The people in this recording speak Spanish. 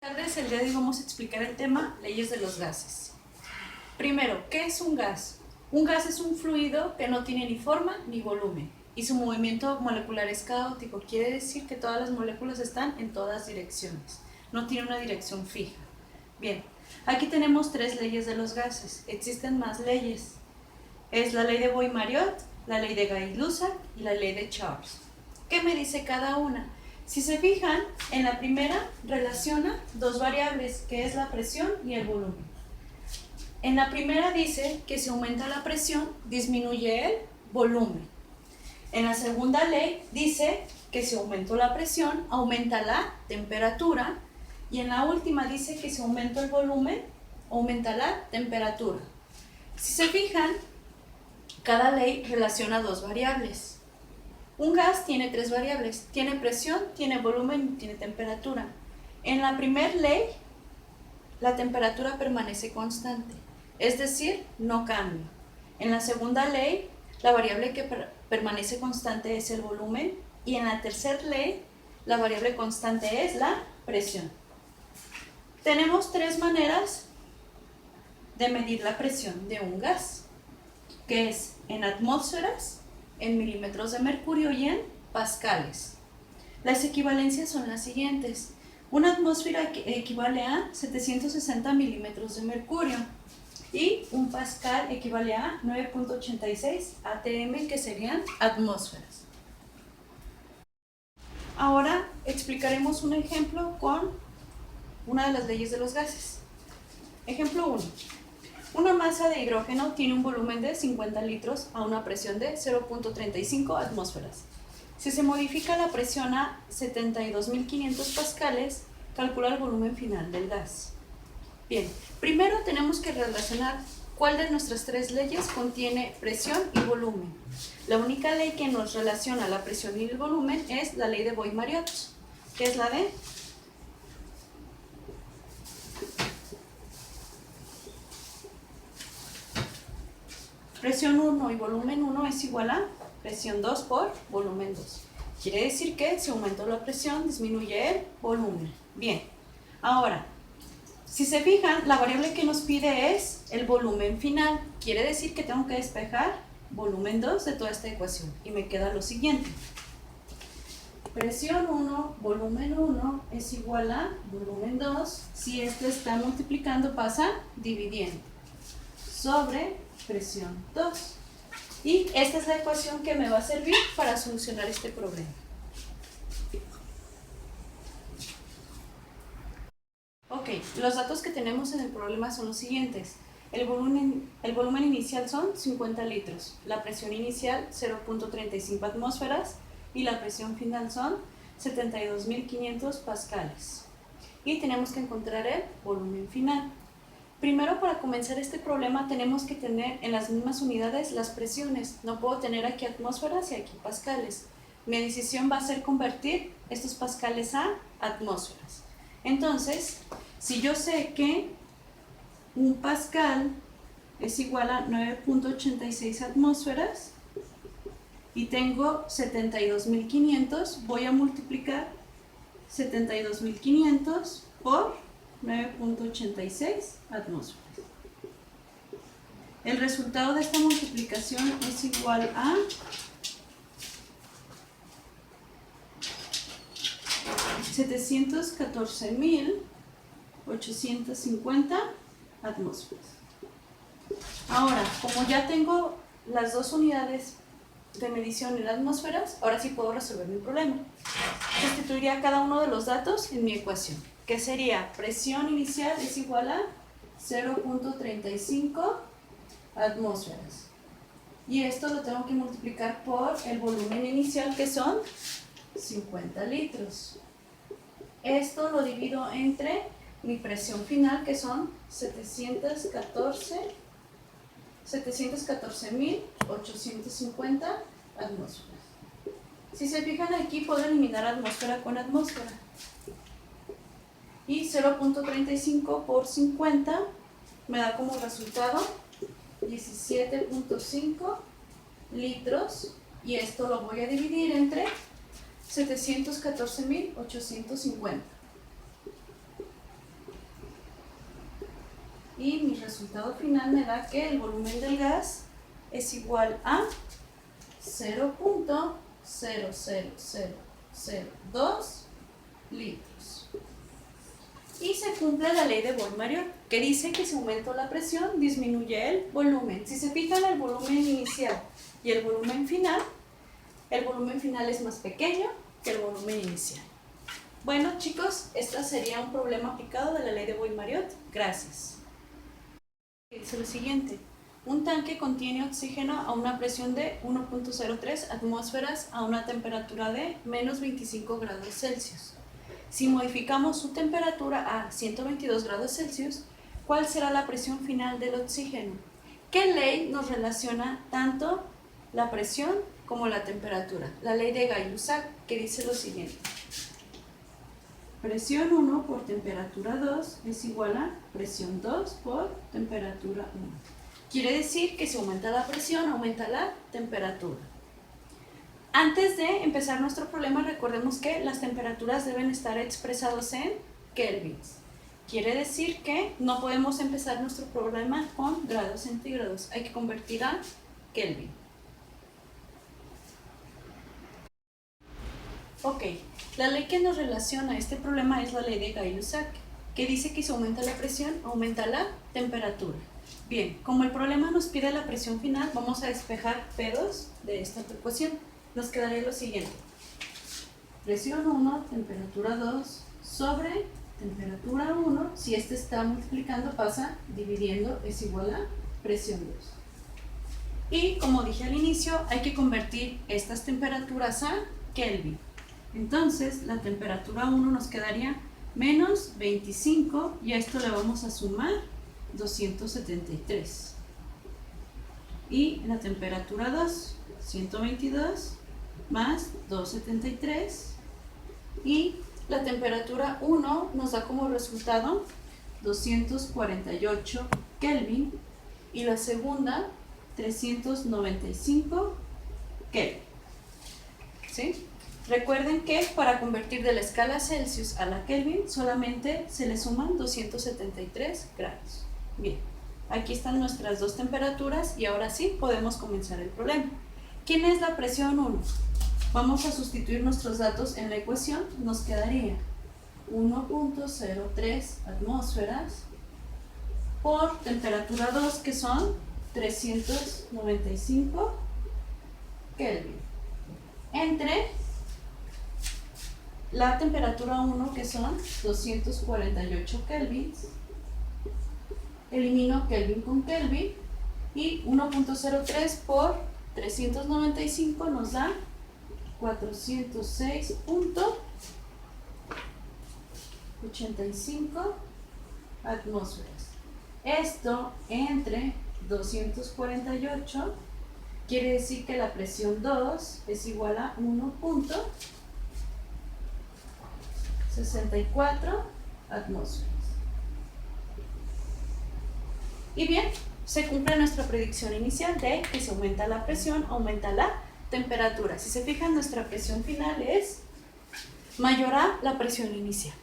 Buenas tardes, el día de hoy vamos a explicar el tema leyes de los gases. Primero, ¿qué es un gas? Un gas es un fluido que no tiene ni forma ni volumen y su movimiento molecular es caótico, quiere decir que todas las moléculas están en todas direcciones, no tiene una dirección fija. Bien, aquí tenemos tres leyes de los gases, existen más leyes. Es la ley de Boy-Mariotte, la ley de Gay-Lussac y la ley de Charles. ¿Qué me dice cada una? Si se fijan, en la primera relaciona dos variables, que es la presión y el volumen. En la primera dice que si aumenta la presión, disminuye el volumen. En la segunda ley dice que si aumenta la presión, aumenta la temperatura. Y en la última dice que si aumenta el volumen, aumenta la temperatura. Si se fijan, cada ley relaciona dos variables. Un gas tiene tres variables, tiene presión, tiene volumen y tiene temperatura. En la primera ley, la temperatura permanece constante, es decir, no cambia. En la segunda ley, la variable que permanece constante es el volumen y en la tercera ley, la variable constante es la presión. Tenemos tres maneras de medir la presión de un gas, que es en atmósferas, en milímetros de mercurio y en pascales. Las equivalencias son las siguientes. Una atmósfera equivale a 760 milímetros de mercurio y un pascal equivale a 9.86 atm, que serían atmósferas. Ahora explicaremos un ejemplo con una de las leyes de los gases. Ejemplo 1. Una masa de hidrógeno tiene un volumen de 50 litros a una presión de 0.35 atmósferas. Si se modifica la presión a 72.500 pascales, calcula el volumen final del gas. Bien, primero tenemos que relacionar cuál de nuestras tres leyes contiene presión y volumen. La única ley que nos relaciona la presión y el volumen es la ley de Boy-Mariotte, que es la de presión 1 y volumen 1 es igual a presión 2 por volumen 2. Quiere decir que si aumento la presión, disminuye el volumen. Bien, ahora, si se fijan, la variable que nos pide es el volumen final. Quiere decir que tengo que despejar volumen 2 de toda esta ecuación. Y me queda lo siguiente. Presión 1, volumen 1 es igual a volumen 2. Si esto está multiplicando, pasa dividiendo. Sobre presión 2. Y esta es la ecuación que me va a servir para solucionar este problema. Ok, los datos que tenemos en el problema son los siguientes. El volumen inicial son 50 litros, la presión inicial 0.35 atmósferas y la presión final son 72.500 pascales. Y tenemos que encontrar el volumen final. Primero, para comenzar este problema, tenemos que tener en las mismas unidades las presiones. No puedo tener aquí atmósferas y aquí pascales. Mi decisión va a ser convertir estos pascales a atmósferas. Entonces, si yo sé que un pascal es igual a 9.86 atmósferas y tengo 72.500, voy a multiplicar 72.500 por 9.86 atmósferas. El resultado de esta multiplicación es igual a 714.850 atmósferas. Ahora, como ya tengo las dos unidades de medición en atmósferas, ahora sí puedo resolver mi problema. Sustituiría cada uno de los datos en mi ecuación, que sería presión inicial es igual a 0.35 atmósferas. Y esto lo tengo que multiplicar por el volumen inicial, que son 50 litros. Esto lo divido entre mi presión final, que son 714.850 atmósferas. Si se fijan aquí, puedo eliminar atmósfera con atmósfera. Y 0.35 por 50 me da como resultado 17.5 litros. Y esto lo voy a dividir entre 714.850. y mi resultado final me da que el volumen del gas es igual a 0.00002 litros. Y se cumple la ley de Bohr-Mariotte, que dice que si aumento la presión, disminuye el volumen. Si se fijan, el volumen inicial y el volumen final es más pequeño que el volumen inicial. Bueno, chicos, este sería un problema aplicado de la ley de Bohr-Mariotte. Gracias. Dice lo siguiente. Un tanque contiene oxígeno a una presión de 1.03 atmósferas a una temperatura de menos 25 grados Celsius. Si modificamos su temperatura a 122 grados Celsius, ¿cuál será la presión final del oxígeno? ¿Qué ley nos relaciona tanto la presión como la temperatura? La ley de Gay-Lussac, que dice lo siguiente. Presión 1 por temperatura 2 es igual a presión 2 por temperatura 1. Quiere decir que si aumenta la presión, aumenta la temperatura. Antes de empezar nuestro problema, recordemos que las temperaturas deben estar expresadas en kelvins. Quiere decir que no podemos empezar nuestro problema con grados centígrados. Hay que convertir a kelvin. Ok, la ley que nos relaciona a este problema es la ley de Gay-Lussac, que dice que si aumenta la presión, aumenta la temperatura. Bien, como el problema nos pide la presión final, vamos a despejar P2 de esta ecuación. Nos quedaría lo siguiente. Presión 1, temperatura 2, sobre temperatura 1. Si este está multiplicando, pasa dividiendo, es igual a presión 2. Y como dije al inicio, hay que convertir estas temperaturas a Kelvin. Entonces, la temperatura 1 nos quedaría menos 25 y a esto le vamos a sumar 273. Y la temperatura 2, 122 más 273. Y la temperatura 1 nos da como resultado 248 Kelvin y la segunda 395 Kelvin. ¿Sí? Recuerden que para convertir de la escala Celsius a la Kelvin solamente se le suman 273 grados. Bien, aquí están nuestras dos temperaturas y ahora sí podemos comenzar el problema. ¿Quién es la presión 1? Vamos a sustituir nuestros datos en la ecuación. Nos quedaría 1.03 atmósferas por temperatura 2, que son 395 Kelvin, entre la temperatura 1, que son 248 kelvins. Elimino Kelvin con Kelvin y 1.03 por 395 nos da 406.85 atmósferas. Esto entre 248 quiere decir que la presión 2 es igual a 1.64 atmósferas. Y bien, se cumple nuestra predicción inicial de que si aumenta la presión, aumenta la temperatura. Si se fijan, nuestra presión final es mayor a la presión inicial.